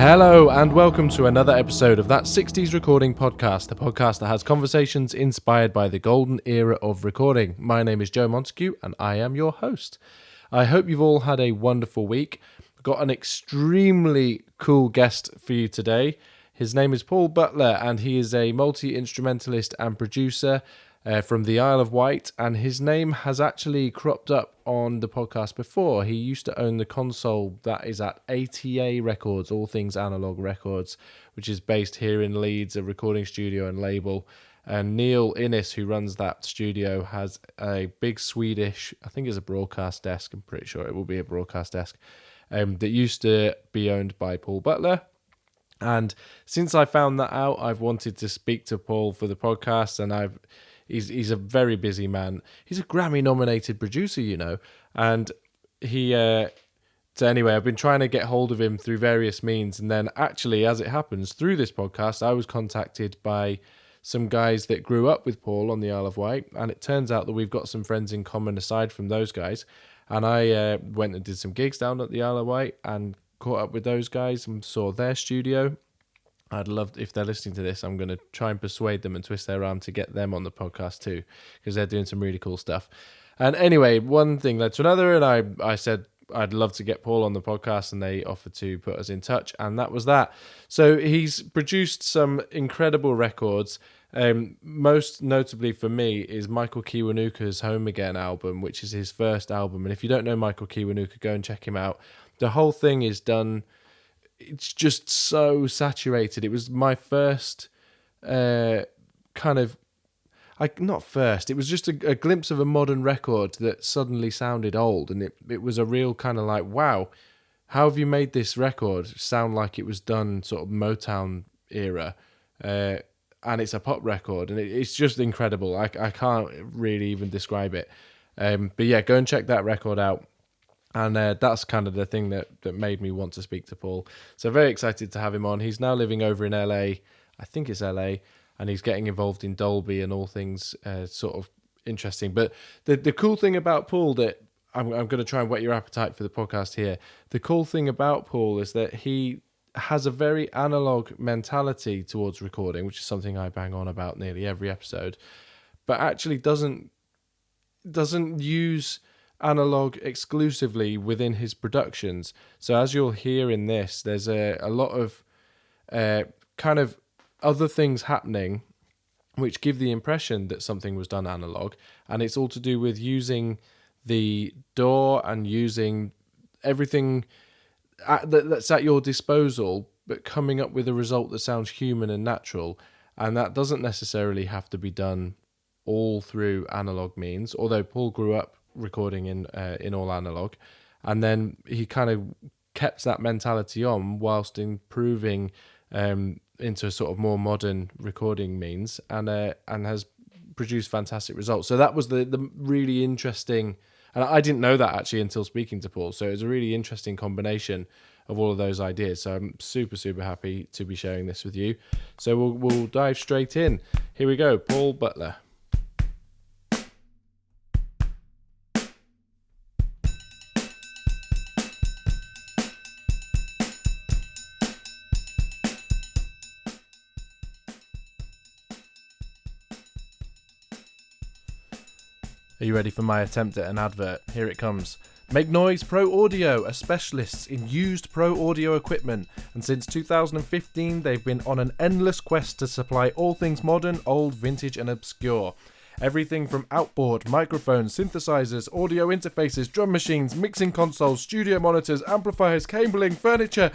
Hello and welcome to another episode of That 60s Recording Podcast, the podcast that has conversations inspired by the golden era of recording. My name is Joe Montague and I am your host. I hope you've all had a wonderful week. I've got an extremely cool guest for you today. His name is Paul Butler and he is a multi-instrumentalist and producer from the Isle of Wight, and his name has actually cropped up on the podcast before. He used to own the console that is at ATA Records, All Things Analog Records, which is based here in Leeds, a recording studio and label. And Neil Innes, who runs that studio, has a big Swedish, I think it's a broadcast desk, I'm pretty sure it will be a broadcast desk, that used to be owned by Paul Butler. And since I found that out, I've wanted to speak to Paul for the podcast, and He's a very busy man. He's a Grammy-nominated producer, you know. And so anyway, I've been trying to get hold of him through various means. And then actually, as it happens, through this podcast, I was contacted by some guys that grew up with Paul on the Isle of Wight. And it turns out that we've got some friends in common aside from those guys. And I went and did some gigs down at the Isle of Wight and caught up with those guys and saw their studio. I'd love, if they're listening to this, I'm going to try and persuade them and twist their arm to get them on the podcast too, because they're doing some really cool stuff. And anyway, one thing led to another, and I said I'd love to get Paul on the podcast, and they offered to put us in touch, and that was that. So he's produced some incredible records. Most notably for me is Michael Kiwanuka's Home Again album, which is his first album. And if you don't know Michael Kiwanuka, go and check him out. The whole thing is done... It's just so saturated. It was my first it was just a glimpse of a modern record that suddenly sounded old. And it was a real kind of like, wow, how have you made this record sound like it was done sort of Motown era? And it's a pop record, and it's just incredible. I can't really even describe it. But yeah, go and check that record out. And that's kind of the thing that made me want to speak to Paul. So very excited to have him on. He's now living over in LA. I think it's LA. And he's getting involved in Dolby and all things sort of interesting. But the cool thing about Paul that I'm going to try and whet your appetite for the podcast here. The cool thing about Paul is that he has a very analog mentality towards recording, which is something I bang on about nearly every episode, but actually doesn't use analog exclusively within his productions. So as you'll hear in this, there's a lot of kind of other things happening which give the impression that something was done analog, and it's all to do with using the DAW and using everything that's at your disposal, but coming up with a result that sounds human and natural. And that doesn't necessarily have to be done all through analog means, although Paul grew up recording in all analog, and then he kind of kept that mentality on whilst improving into a sort of more modern recording means, and has produced fantastic results. So that was the really interesting, and I didn't know that actually until speaking to Paul. So it was a really interesting combination of all of those ideas. So I'm super happy to be sharing this with you. So we'll dive straight in. Here we go, Paul Butler. Are you ready for my attempt at an advert? Here it comes. Make Noise Pro Audio are specialists in used pro audio equipment, and since 2015 they've been on an endless quest to supply all things modern, old, vintage and obscure. Everything from outboard, microphones, synthesizers, audio interfaces, drum machines, mixing consoles, studio monitors, amplifiers, cabling, furniture,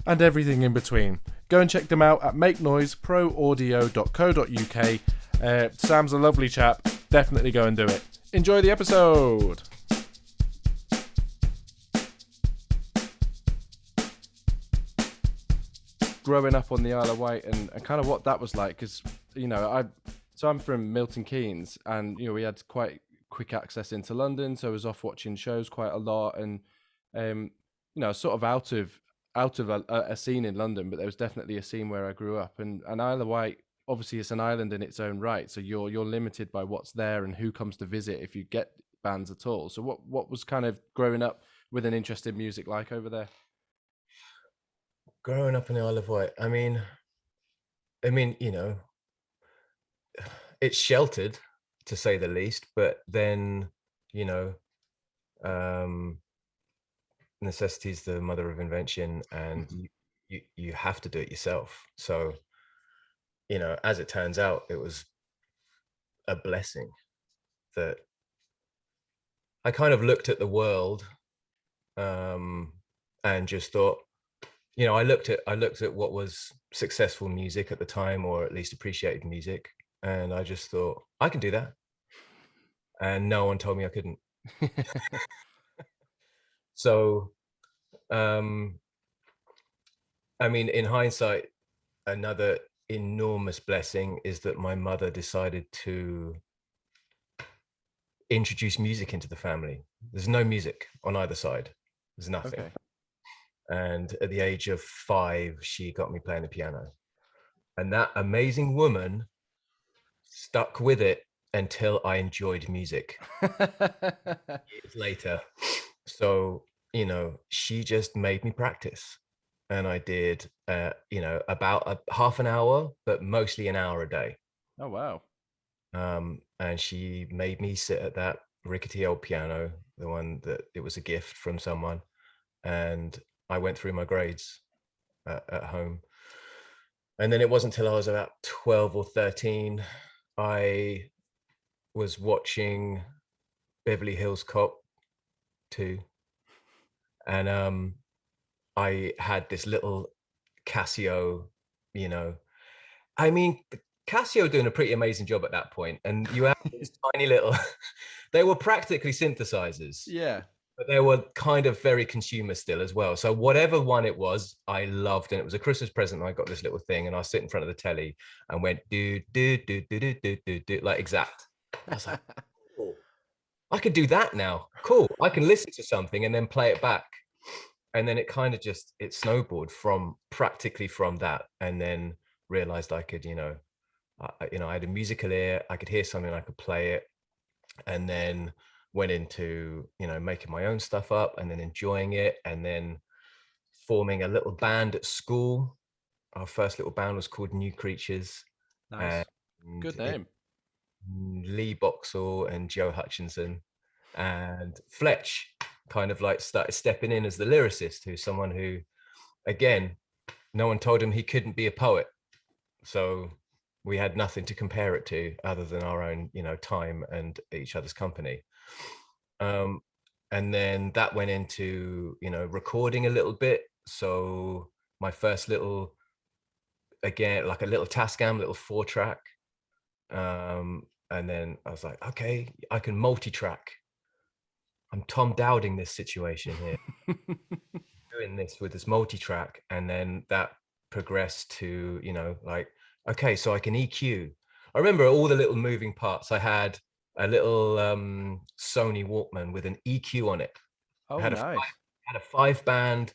and everything in between. Go and check them out at makenoiseproaudio.co.uk. Sam's a lovely chap. Definitely go and do it. Enjoy the episode. Growing up on the Isle of Wight and kind of what that was like, because I'm from Milton Keynes, and we had quite quick access into London, so I was off watching shows quite a lot, and sort of out of a scene in London, but there was definitely a scene where I grew up, and Isle of Wight, obviously it's an island in its own right, so you're limited by what's there and who comes to visit if you get bands at all. So what was kind of growing up with an interest in music like over there? growing up in the Isle of Wight, you know, it's sheltered to say the least, but then, you know, um, necessity is the mother of invention, and you have to do it yourself. So, as it turns out, it was a blessing that I kind of looked at the world, and just thought, I looked at what was successful music at the time, or at least appreciated music, and I just thought I can do that, and no one told me I couldn't. So, um, in hindsight, another enormous blessing is that my mother decided to introduce music into the family. There's no music on either side. There's nothing. Okay. And at the age of 5, she got me playing the piano. And that amazing woman stuck with it until I enjoyed music years later. So, she just made me practice. And I did, about a half an hour, but mostly an hour a day. Oh, wow. And she made me sit at that rickety old piano, the one that it was a gift from someone. And I went through my grades at home. And then it wasn't until I was about 12 or 13, I was watching Beverly Hills Cop 2. And I had this little Casio, you know, I mean, Casio doing a pretty amazing job at that point. And you have this tiny little, they were practically synthesizers, Yeah. but they were kind of very consumer still as well. So whatever one it was, I loved. And it was a Christmas present. And I got this little thing, and I sit in front of the telly and went do, do, do, do, do, do, do, do, like exact. I was like, cool. I could do that now. Cool. I can listen to something and then play it back. And then it kind of just, it snowballed practically from that. And then realized I could, I had a musical ear. I could hear something, I could play it, and then went into making my own stuff up, and then enjoying it, and then forming a little band at school. Our first little band was called New Creatures, and Nice. Good it, name. Lee Boxall and Joe Hutchinson and Fletch kind of like started stepping in as the lyricist, who's someone who, again, no one told him he couldn't be a poet. So we had nothing to compare it to other than our own, time and each other's company. And then that went into, recording a little bit. So my first little, again, like a little Tascam, little 4-track. And then I was like, okay, I can multi-track. I'm Tom Dowding this situation here, doing this with this multi-track. And then that progressed to, like, okay, so I can EQ. I remember all the little moving parts. I had a little Sony Walkman with an EQ on it. I Oh, had nice. a 5-band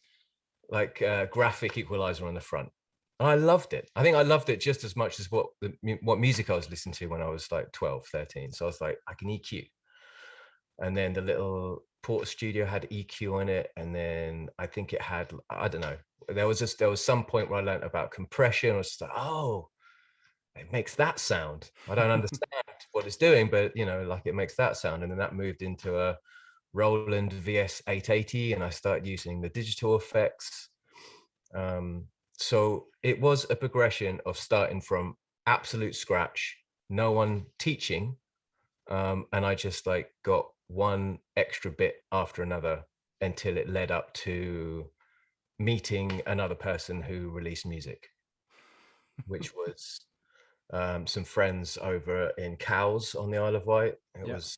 like graphic equalizer on the front. And I loved it. I think I loved it just as much as what music I was listening to when I was like 12, 13. So I was like, I can EQ. And then the little Porter Studio had EQ on it. And then I think it had, I don't know, there was some point where I learned about compression. I was just like, oh, it makes that sound. I don't understand what it's doing, but like it makes that sound. And then that moved into a Roland VS 880, and I started using the digital effects. So it was a progression of starting from absolute scratch, no one teaching, and I just like got one extra bit after another until it led up to meeting another person who released music, which was some friends over in Cowes on the Isle of Wight. It Yeah. was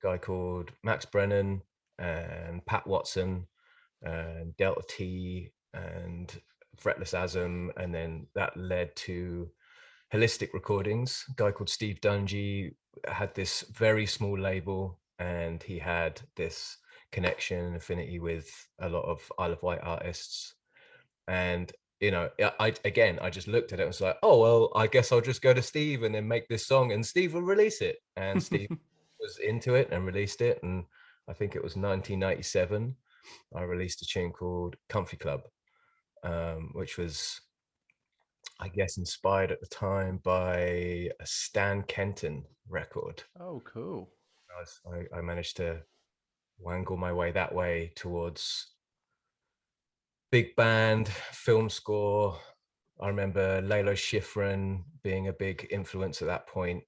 a guy called Max Brennan and Pat Watson and Delta T and Fretless Asm, and then that led to Holistic Recordings. A guy called Steve Dungy had this very small label, and he had this connection and affinity with a lot of Isle of Wight artists. And I just looked at it and was like, oh well, I guess I'll just go to Steve and then make this song, and Steve will release it. And Steve was into it and released it, and I think it was 1997. I released a tune called Comfy Club, which was, I guess, inspired at the time by a Stan Kenton record. Oh, cool. I managed to wangle my way that way towards big band, film score. I remember Lalo Schifrin being a big influence at that point.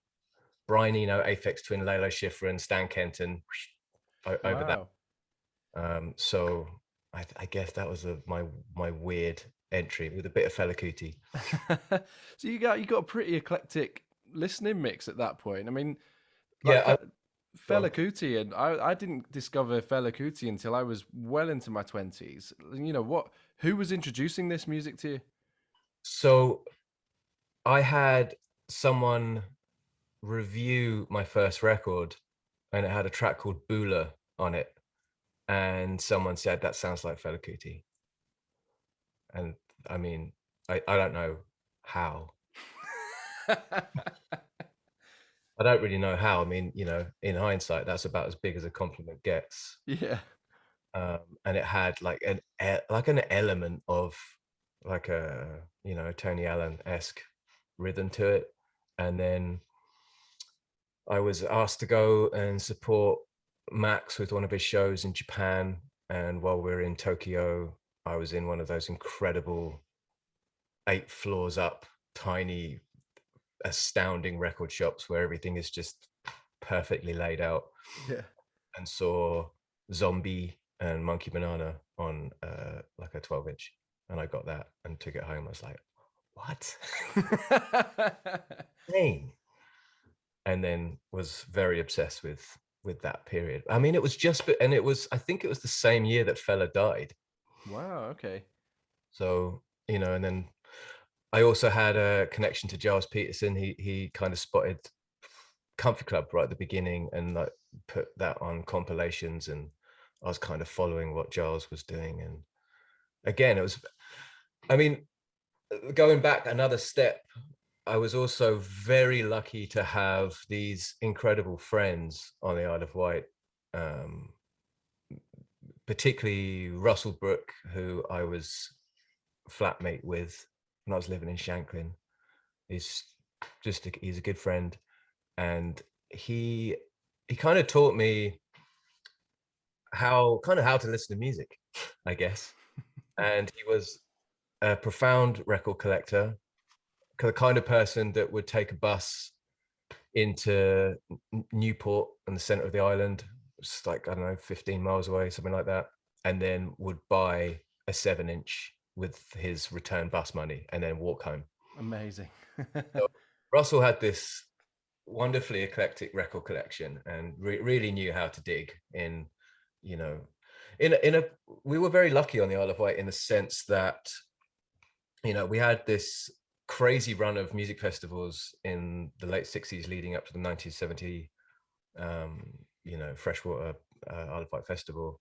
Brian Eno, Aphex Twin, Lalo Schifrin, Stan Kenton, over that. Wow. So I guess that was my weird entry with a bit of Fela Kuti. So you got a pretty eclectic listening mix at that point. I mean, like Yeah, Fela Kuti, and I didn't discover Fela Kuti until I was well into my 20s. You know what? Who was introducing this music to you? so I had someone review my first record, and it had a track called Bula on it, and someone said that sounds like Fela Kuti. And I mean, I don't know how. I don't really know how. I mean, in hindsight, that's about as big as a compliment gets. Yeah. And it had like an element of like a Tony Allen-esque rhythm to it. And then I was asked to go and support Max with one of his shows in Japan. And while we were in Tokyo, I was in one of those incredible 8 floors up, tiny, astounding record shops where everything is just perfectly laid out. Yeah. And saw Zombie and Monkey Banana on like a 12-inch, and I got that and took it home. I was like, what? Dang. And then was very obsessed with that period. I mean, it was I think it was the same year that Fela died. Wow. Okay. So, and then I also had a connection to Giles Peterson. He kind of spotted Comfy Club right at the beginning and like put that on compilations, and I was kind of following what Giles was doing. And again, I mean, going back another step, I was also very lucky to have these incredible friends on the Isle of Wight, particularly Russell Brooke, who I was flatmate with when I was living in Shanklin. He's a good friend, and he kind of taught me how to listen to music, I guess. And he was a profound record collector, the kind of person that would take a bus into Newport in the center of the island, just like, I don't know, 15 miles away, something like that, and then would buy a 7-inch with his return bus money and then walk home. Amazing. So Russell had this wonderfully eclectic record collection and really knew how to dig in, we were very lucky on the Isle of Wight in the sense that, we had this crazy run of music festivals in the late 60s leading up to the 1970 freshwater Isle of Wight festival.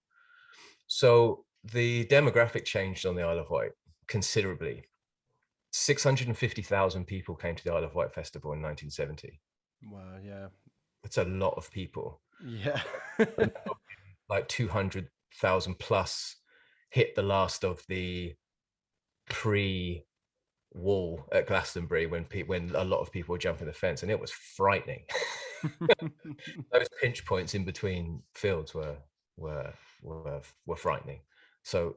So the demographic changed on the Isle of Wight considerably. 650,000 people came to the Isle of Wight festival in 1970. Wow. Yeah. It's a lot of people. Yeah. Like 200,000 plus hit the last of the pre-wall at Glastonbury when a lot of people were jumping the fence, and it was frightening. Those pinch points in between fields were frightening. So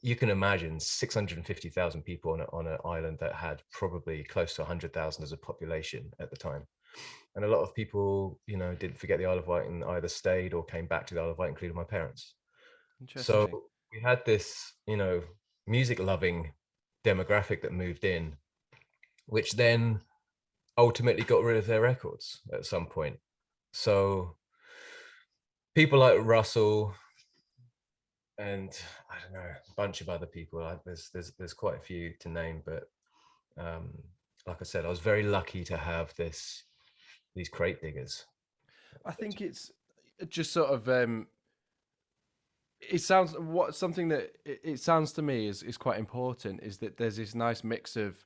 you can imagine 650,000 people on an island that had probably close to 100,000 as a population at the time. And a lot of people, didn't forget the Isle of Wight and either stayed or came back to the Isle of Wight, including my parents. So we had this, music loving demographic that moved in, which then ultimately got rid of their records at some point. So people like Russell and I don't know, a bunch of other people, there's quite a few to name, but like I said, I was very lucky to have these crate diggers. I think it's just sort of it sounds something that it sounds to me is quite important is that there's this nice mix of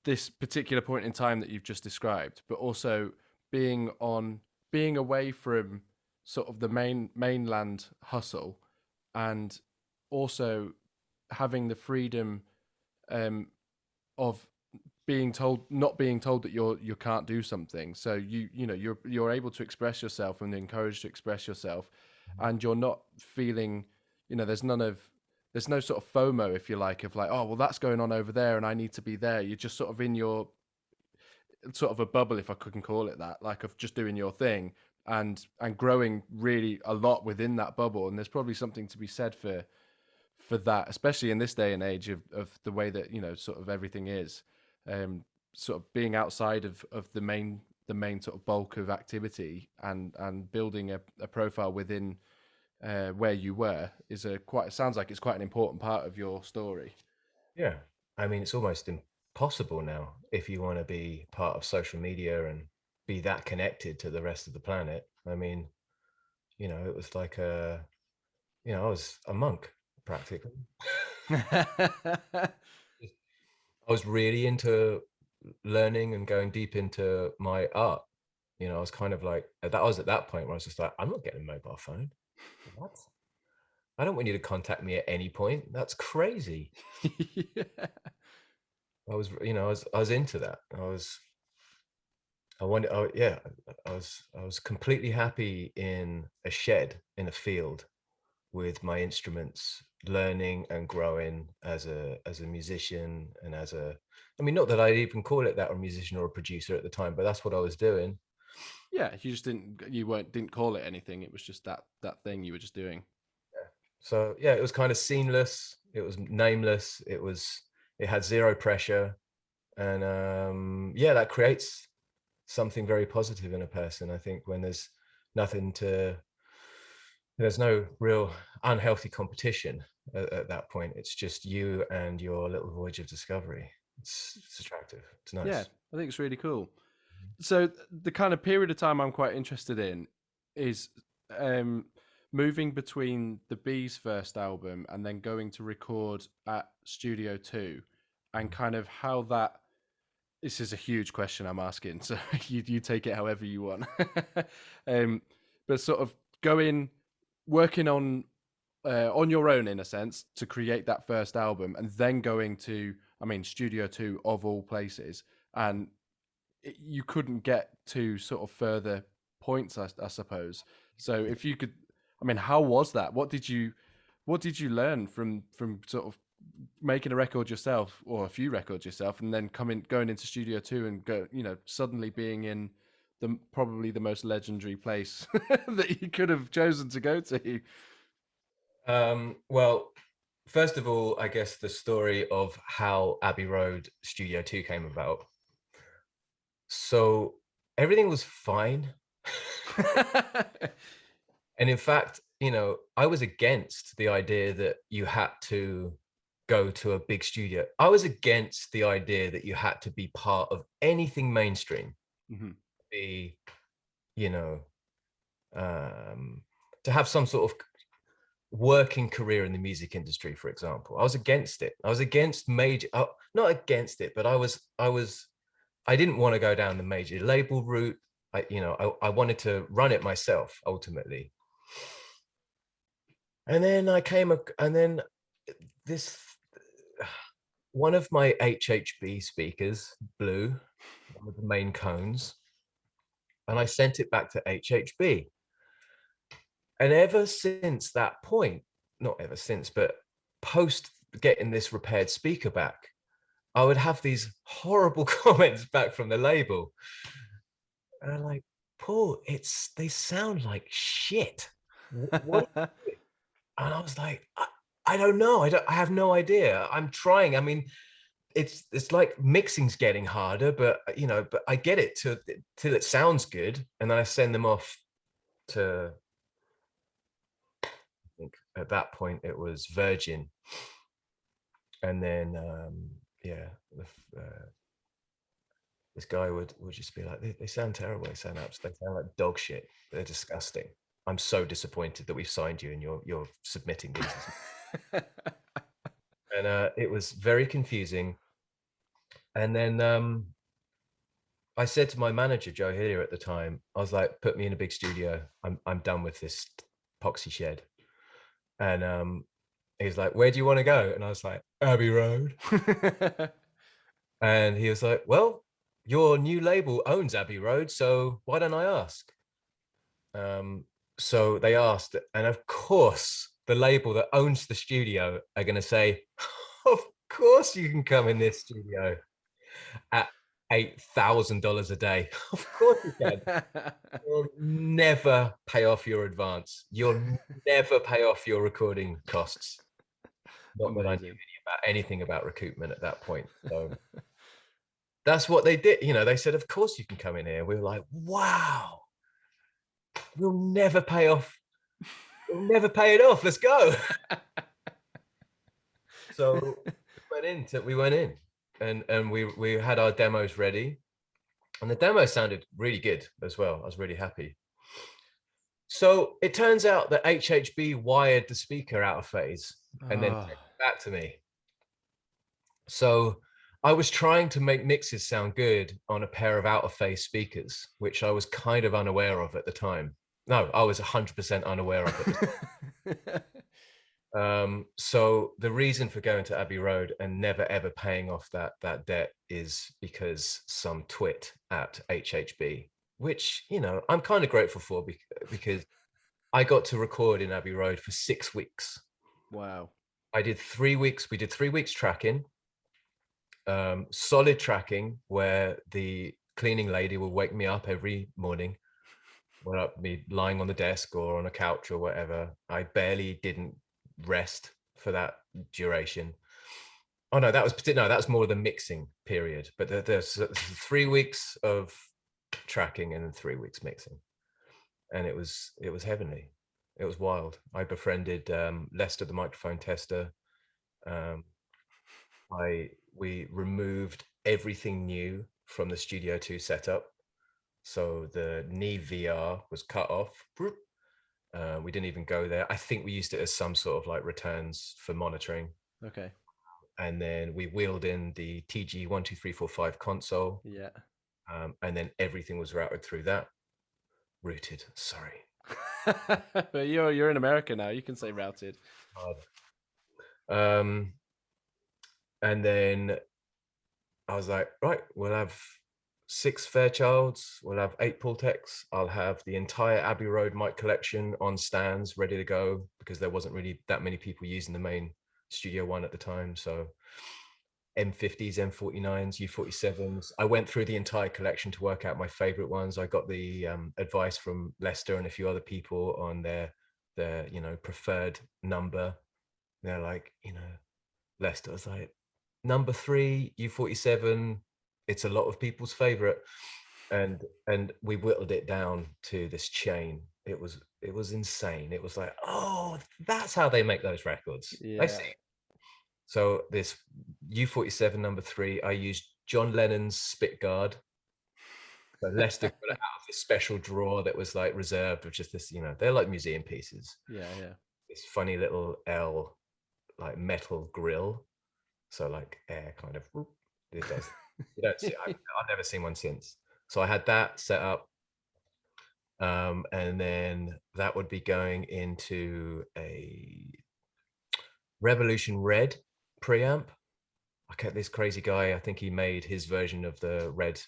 this particular point in time that you've just described, but also being away from sort of the mainland hustle, and also having the freedom um, of not being told that you can't do something. So you're able to express yourself and encouraged to express yourself, and you're not feeling, there's no sort of FOMO, if you like, of like, oh well, that's going on over there and I need to be there. You're just sort of in your sort of a bubble, if I couldn't call it that, like of just doing your thing and growing really a lot within that bubble. And there's probably something to be said for that, especially in this day and age of the way that sort of everything is, sort of being outside of the main sort of bulk of activity and building a profile within where you were is sounds like it's quite an important part of your story. Yeah. I mean, it's almost impossible now if you want to be part of social media and be that connected to the rest of the planet. I mean, it was like I was a monk practically. I was really into learning and going deep into my art. I was kind of like, I was at that point where I was just like, I'm not getting a mobile phone. What? I don't want you to contact me at any point. That's crazy. Yeah. I was into that. I wanted, oh yeah, I was completely happy in a shed in a field with my instruments, learning and growing as a musician and I mean, not that I'd even call it that, or a musician or a producer at the time, but that's what I was doing. Yeah, you didn't call it anything. It was just that thing you were just doing. So yeah, it was kind of seamless. It was nameless. It had zero pressure, and yeah, that creates something very positive in a person. I think when nothing to there's no real unhealthy competition at that point. It's just you and your little voyage of discovery. It's attractive. It's Yeah, nice. I think it's really cool. So the kind of period of time I'm quite interested in is um, moving between the Bees' first album and then going to record at Studio 2, and kind of how that. This is a huge question I'm asking, so you take it however you want. um, but sort of going, working on your own in a sense to create that first album, and then going to, I mean, Studio 2 of all places, and you couldn't get to sort of further points, I suppose. So if you could, I mean, how was that? What did you learn from sort of making a record yourself or a few records yourself, and then going into Studio 2 and suddenly being in probably the most legendary place that you could have chosen to go to? Well, first of all, I guess the story of how Abbey Road Studio 2 came about. So everything was fine. And in fact, I was against the idea that you had to go to a big studio. I was against the idea that you had to be part of anything mainstream, Mhm. be, you know, um, to have some sort of working career in the music industry, for example. I was against it. I was against major, not against it, but I didn't want to go down the major label route. I wanted to run it myself ultimately. And then and then this, one of my HHB speakers blew one of the main cones, and I sent it back to HHB. And ever since that point, not ever since, but post getting this repaired speaker back, I would have these horrible comments back from the label. And I'm like, Paul, they sound like shit. What? And I was like, I don't know. I have no idea. I'm trying. I mean, it's like mixing's getting harder, but but I get it till it sounds good, and then I send them off to, I think at that point it was Virgin, and then yeah, this guy would just be like, they sound terrible. They sound like dog shit. They're disgusting. I'm so disappointed that we've signed you and you're submitting these. And it was very confusing. And then I said to my manager, Joe Hillier, at the time, I was like, put me in a big studio. I'm done with this poxy shed. And He's like, where do you want to go? And I was like, Abbey Road. And he was like, well, your new label owns Abbey Road, so why don't I ask? So they asked, and of course, the label that owns the studio are going to say, of course you can come in this studio at $8,000 a day. Of course you can. You'll never pay off your advance. You'll never pay off your recording costs. Not that I knew anything about recoupment at that point. So that's what they did. You know, they said, of course you can come in here. We were like, wow, we'll never pay off. We'll never pay it off. Let's go. So we went in and we had our demos ready. And the demo sounded really good as well. I was really happy. So it turns out that HHB wired the speaker out of phase and then sent it back to me. So I was trying to make mixes sound good on a pair of out of phase speakers, which I was kind of unaware of at the time. No, I was 100% unaware of it. So the reason for going to Abbey Road and never ever paying off that debt is because some twit at HHB, which, you know, I'm kind of grateful for because I got to record in Abbey Road for 6 weeks. Wow. We did 3 weeks tracking, solid tracking, where the cleaning lady will wake me up every morning, me lying on the desk or on a couch or whatever. I barely didn't rest for that duration. Oh no, that was more the mixing period. But there's 3 weeks of tracking and then 3 weeks mixing, and it was heavenly. It was wild. I befriended Lester, the microphone tester. We removed everything new from the Studio 2 setup. So the knee VR was cut off. We didn't even go there. I think we used it as some sort of like returns for monitoring. Okay. And then we wheeled in the TG 12345 console. Yeah. And then everything was routed through that. Routed, sorry. But you're in America now. You can say routed. And then I was like, right, we'll have 6 Fairchilds, we'll have 8 Pultecs. I'll have the entire Abbey Road mic collection on stands ready to go because there wasn't really that many people using the main Studio One at the time. So M50s, M49s, U47s. I went through the entire collection to work out my favorite ones. I got the advice from Lester and a few other people on their preferred number. They're like, Lester was like, number 3 U47, it's a lot of people's favorite, and we whittled it down to this chain. It was insane. It was like, oh, that's how they make those records. Yeah. I see. So this U47 number 3, I used John Lennon's spit guard. So Lester put it out of this special drawer that was like reserved, which is this, they're like museum pieces. Yeah. This funny little L, like metal grill. So like air kind of, it does. You don't see. I've never seen one since. So I had that set up, and then that would be going into a Revolution Red preamp. I kept this crazy guy. I think he made his version of the Red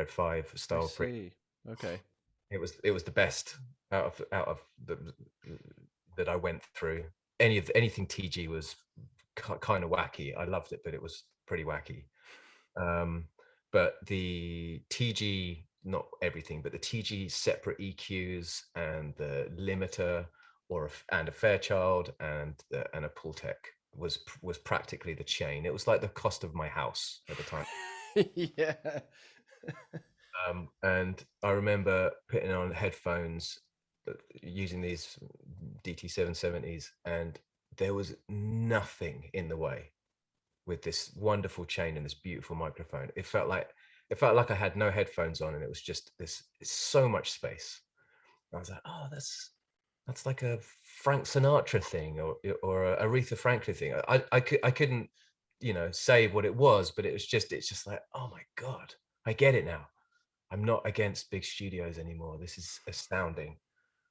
5 style preamp. Okay. It was the best out of that I went through. Anything TG was kind of wacky. I loved it, but it was pretty wacky. But the TG, not everything, but the TG separate EQs and the limiter and a Fairchild and a Pultec was practically the chain. It was like the cost of my house at the time. Yeah. And I remember putting on headphones using these DT770s, and there was nothing in the way with this wonderful chain and this beautiful microphone. It felt like I had no headphones on, and it was just it's so much space. And I was like, oh, that's like a Frank Sinatra thing or a Aretha Franklin thing. I couldn't say what it was, but it's just like, oh my God, I get it now. I'm not against big studios anymore. This is astounding.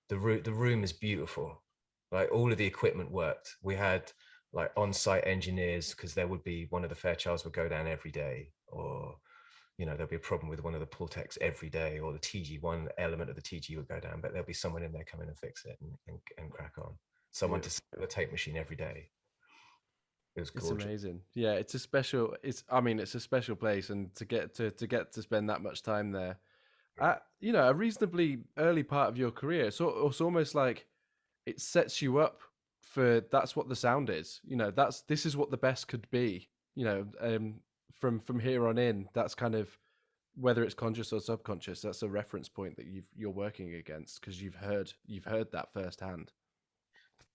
The room is beautiful. Like all of the equipment worked. We had like on-site engineers, because there would be one of the Fairchilds would go down every day, or there'll be a problem with one of the pull techs every day, or the TG, one element of the TG would go down, but there'll be someone in there come in and fix it and crack on. Someone to set the tape machine every day. It was It's gorgeous. amazing. Yeah, it's a special. It's a special place, and to spend that much time there, at a reasonably early part of your career, it's almost like it sets you up for that's what the sound is. This is what the best could be. From here on in, that's kind of whether it's conscious or subconscious. That's a reference point that you're working against because you've heard that firsthand.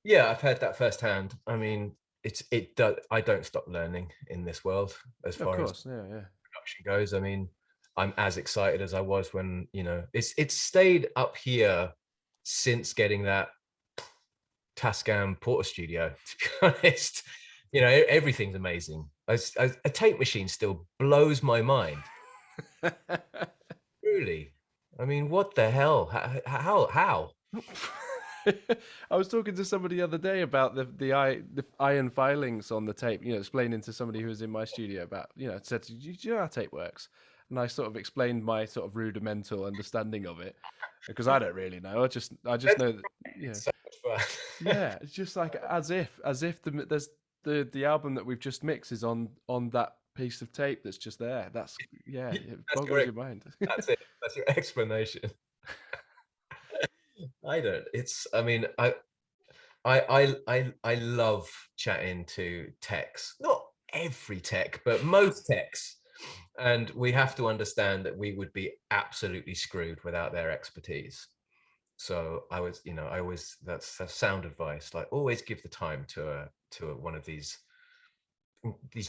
Yeah, I've heard that firsthand. I mean, it does. I don't stop learning in this world as Of far as course, yeah, yeah. production goes. I mean, I'm as excited as I was when it's stayed up here since getting that Tascam Porter Studio. To be honest, everything's amazing. A tape machine still blows my mind. Truly, I mean, what the hell? How? I was talking to somebody the other day about the iron filings on the tape. Explaining to somebody who was in my studio about said, "Do you know how tape works?" And I sort of explained my sort of rudimental understanding of it because I don't really know. I just That's know that it's so much fun. yeah, it's just like as if the album that we've just mixed is on that piece of tape that's just there. It That's boggles your your mind. that's it. That's your explanation. I don't. It's. I mean, I love chatting to techs. Not every tech, but most techs. And we have to understand that we would be absolutely screwed without their expertise. So I always that's sound advice. Like always give the time to one of these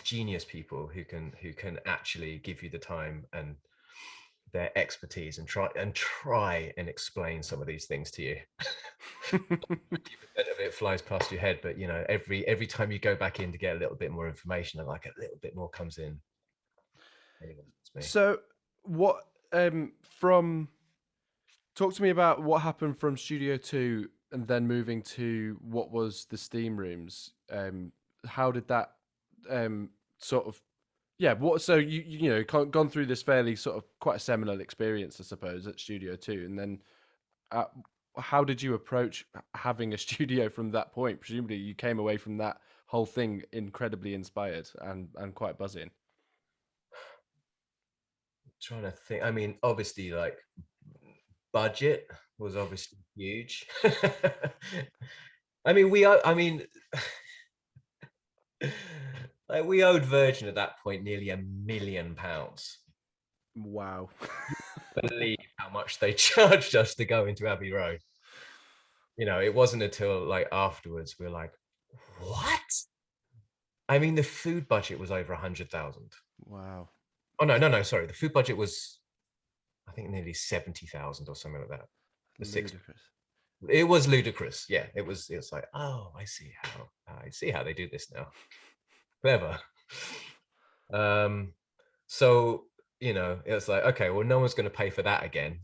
genius people who can actually give you the time and their expertise and try and explain some of these things to you. 50% of it flies past your head, but every time you go back in to get a little bit more information, and like a little bit more comes in. Anyway, it's me. So what from talk to me about what happened from Studio 2 and then moving to what was the Steam Rooms. How did that sort of yeah, what so gone through this fairly sort of quite a seminal experience I suppose at Studio 2 and then uh, how did you approach having a studio from that point? Presumably you came away from that whole thing incredibly inspired and quite buzzing. Trying to think. I mean, obviously, like budget was obviously huge. I mean, like we owed Virgin at that point nearly £1 million. Wow. Believe how much they charged us to go into Abbey Road. It wasn't until like afterwards we are like, what? I mean, the food budget was over 100,000. Wow. Oh no, no, no, sorry. The food budget was, I think, nearly 70,000 or something like that. The six. Ludicrous. It was ludicrous. Yeah, it was. It was like, oh, I see how they do this now. Clever. Um, so it was like, okay, well, no one's going to pay for that again.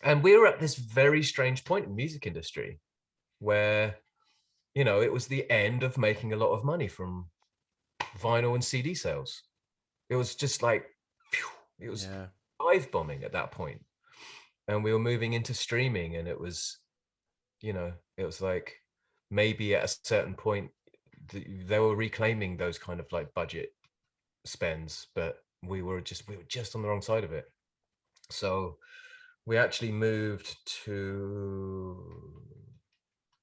And we were at this very strange point in the music industry where, it was the end of making a lot of money from vinyl and CD sales. It was just like, it was Yeah. dive bombing at that point, and we were moving into streaming, and it was like maybe at a certain point they were reclaiming those kind of like budget spends, but we were just on the wrong side of it. So we actually moved to,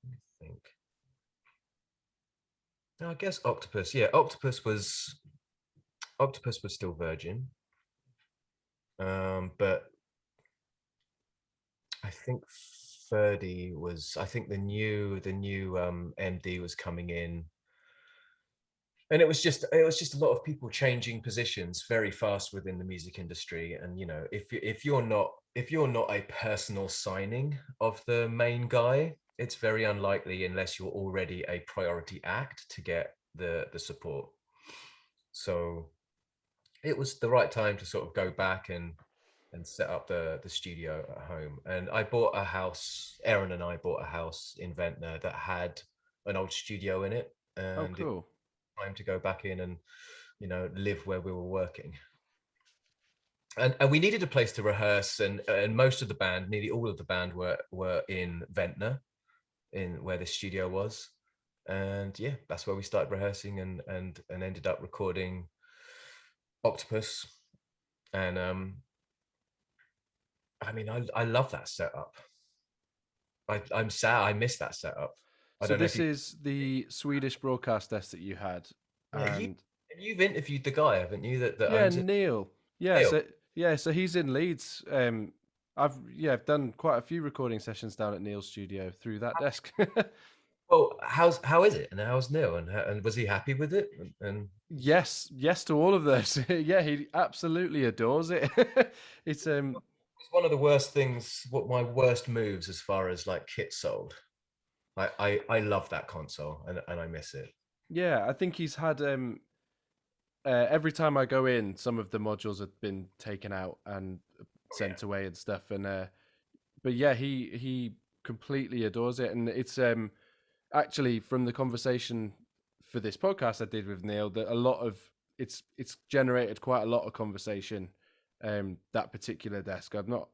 I think, no, I guess Octopus. Yeah, Octopus was still Virgin, but I think I think the new MD was coming in, and it was just a lot of people changing positions very fast within the music industry. And if you're not a personal signing of the main guy, it's very unlikely, unless you're already a priority act, to get the support. So it was the right time to sort of go back and set up the studio at home. And I bought a house. Aaron and I bought a house in Ventnor that had an old studio in it. Oh, and it cool. was time to go back in and, you know, live where we were working. And we needed a place to rehearse, and most of the band, nearly all of the band, were in Ventnor, in where the studio was. And yeah, that's where we started rehearsing, and ended up recording Octopus. And I mean, I love that setup. I'm sad I missed that setup. I So don't know if this you, is the Swedish broadcast desk that you had, yeah, and you've interviewed the guy, haven't you, that yeah, owns it? Neil. Yeah, Neil. so he's in Leeds. I've done quite a few recording sessions down at Neil's studio through that desk. Well, how is it, and how's Neil, and was he happy with it? And Yes, yes to all of those. Yeah, he absolutely adores it. It's it's one of the worst things, what my worst moves as far as like kit sold. I love that console, and I miss it. yeah, I think he's had every time I go in, some of the modules have been taken out and Oh, yeah. sent away and stuff. And but yeah, he completely adores it, and it's actually from the conversation for this podcast I did with Neil that a lot of it's generated quite a lot of conversation. That particular desk, I've not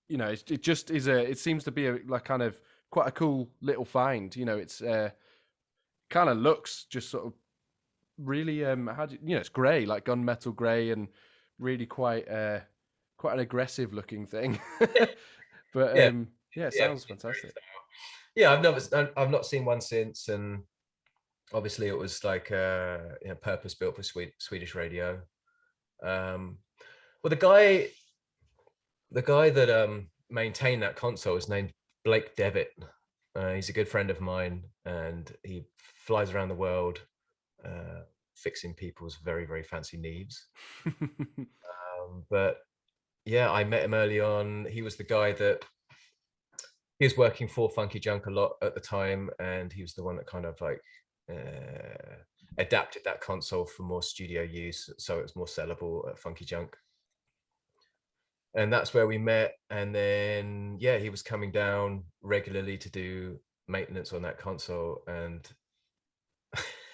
you know, it just is it seems to be a like kind of quite a cool little find. You know, it's kind of looks just sort of really how do you know, it's grey, like gunmetal grey, and really quite an aggressive looking thing. But Yeah, yeah, it yeah, sounds it's very fantastic. style. Yeah, I've not seen one since, and obviously it was like you know, purpose built for Swedish radio. Um, well, the guy that maintained that console is named Blake Devitt. He's a good friend of mine, and he flies around the world fixing people's very, very fancy needs. But yeah, I met him early on. He was the guy that he was working for Funky Junk a lot at the time, and he was the one that kind of like adapted that console for more studio use, so it was more sellable at Funky Junk. And that's where we met. And then yeah, he was coming down regularly to do maintenance on that console, and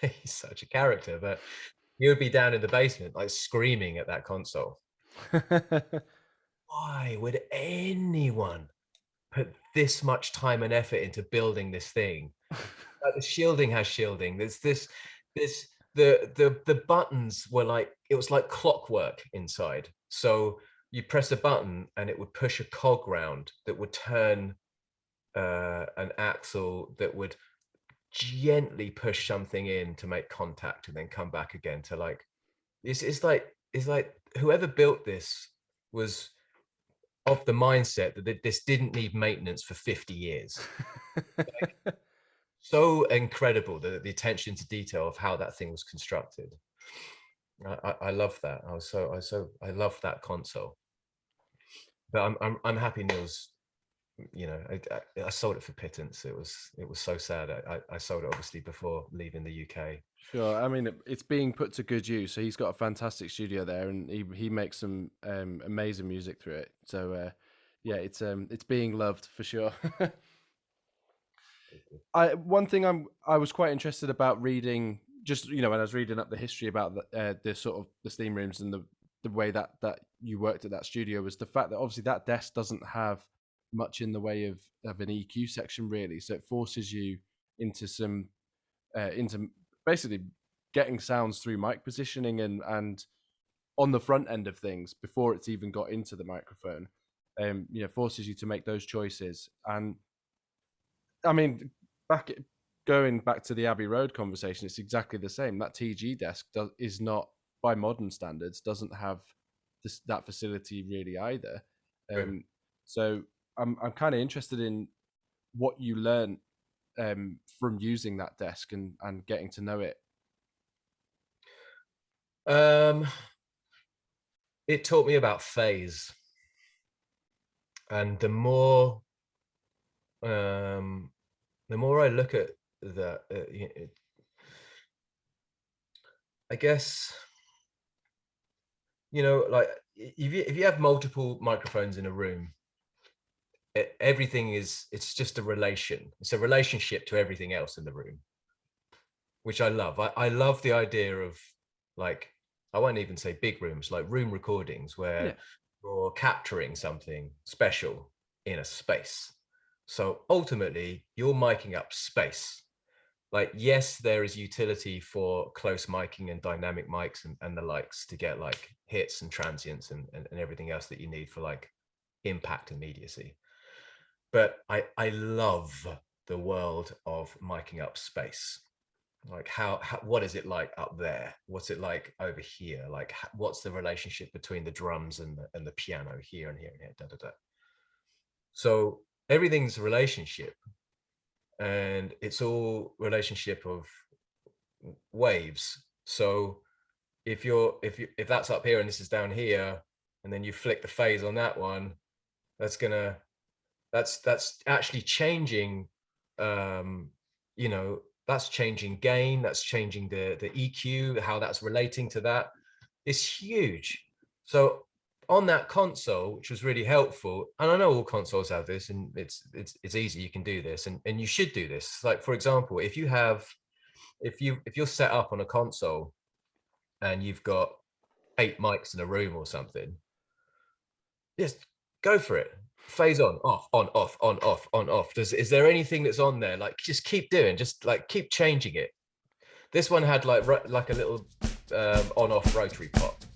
he's such a character. But he would be down in the basement like screaming at that console. Why would anyone put this much time and effort into building this thing? Like the shielding has shielding. This the buttons were like, it was like clockwork inside. So you press a button and it would push a cog round that would turn an axle that would gently push something in to make contact and then come back again to like it's like whoever built this was of the mindset that this didn't need maintenance for 50 years. So incredible, the attention to detail of how that thing was constructed. I love that. I love that console. But I'm happy Neil's, you know, I sold it for pittance. It was so sad. I sold it obviously before leaving the UK. Sure. I mean, it's being put to good use. So he's got a fantastic studio there, and he makes some amazing music through it. So yeah, it's being loved for sure. I one thing I was quite interested about reading, just you know, when I was reading up the history about the sort of the steam rooms and the way that you worked at that studio, was the fact that obviously that desk doesn't have much in the way of an EQ section really, so it forces you into some into basically getting sounds through mic positioning and on the front end of things before it's even got into the microphone. You know, forces you to make those choices. And I mean, back going back to the Abbey Road conversation, it's exactly the same. That TG desk is not, by modern standards, doesn't have that facility really either. True. So I'm kind of interested in what you learn from using that desk and getting to know it. Um, it taught me about phase, and um, the more I look at that, I guess, you know, like if you have multiple microphones in a room, everything is, it's just a relation. It's a relationship to everything else in the room. which I love. I love the idea of, like, I won't even say big rooms, like room recordings where Yeah. you're capturing something special in a space. So ultimately, you're miking up space. Like, yes, there is utility for close miking and dynamic mics and the likes to get like hits and transients and everything else that you need for like impact immediacy. But I love the world of miking up space. Like how what is it like up there? What's it like over here? Like what's the relationship between the drums and the piano here and here and here? Da, da, da. So everything's a relationship, and it's all relationship of waves. So if that's up here and this is down here, and then you flick the phase on that one, that's actually changing, you know, that's changing gain, that's changing the EQ, how that's relating to that. It's huge. So on that console, which was really helpful, and I know all consoles have this, and it's easy, you can do this, and you should do this. Like, for example, if you're set up on a console and you've got 8 mics in a room or something, just go for it. Phase on, off, on, off, on, off, on, off. Is there anything that's on there? Like, just keep doing, just like keep changing it. This one had like a little on off rotary pot.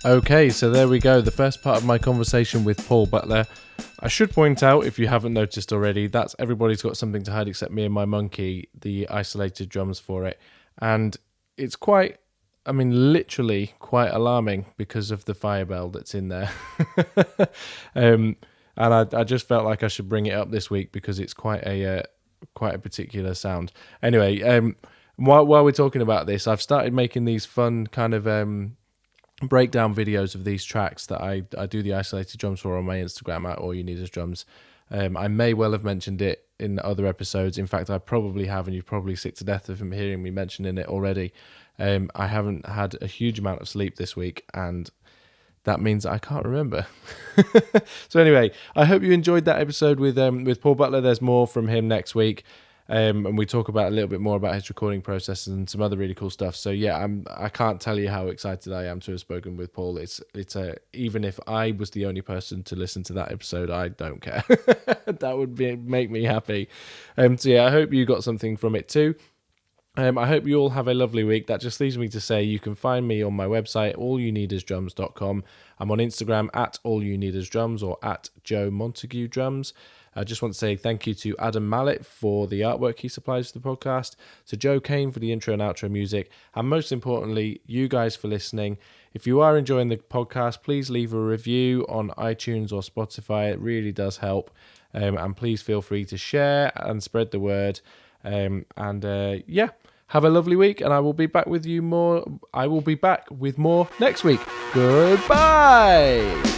Okay, so there we go. The first part of my conversation with Paul Butler. I should point out, if you haven't noticed already, that's Everybody's Got Something to Hide Except Me and My Monkey, the isolated drums for it. And it's quite, I mean, literally quite alarming because of the fire bell that's in there. And I just felt like I should bring it up this week because it's quite a particular sound. Anyway, while we're talking about this, I've started making these fun kind of breakdown videos of these tracks that I do the isolated drums for on my Instagram at All You Need Is Drums. I may well have mentioned it in other episodes. In fact, I probably have, and you're probably sick to death of hearing me mentioning it already. I haven't had a huge amount of sleep this week, and that means I can't remember. So anyway, I hope you enjoyed that episode with Paul Butler. There's more from him next week. And we talk about a little bit more about his recording process and some other really cool stuff. So yeah, I can't tell you how excited I am to have spoken with Paul. It's even if I was the only person to listen to that episode, I don't care. That would make me happy. So yeah, I hope you got something from it too. I hope you all have a lovely week. That just leaves me to say you can find me on my website, allyouneedisdrums.com. I'm on Instagram at allyouneedisdrums or at Joe Montague Drums. I just want to say thank you to Adam Mallet for the artwork he supplies to the podcast, to Joe Kane for the intro and outro music, and most importantly, you guys for listening. If you are enjoying the podcast, please leave a review on iTunes or Spotify. It really does help. And please feel free to share and spread the word. Yeah, have a lovely week, and I will be back with you more. I will be back with more next week. Goodbye.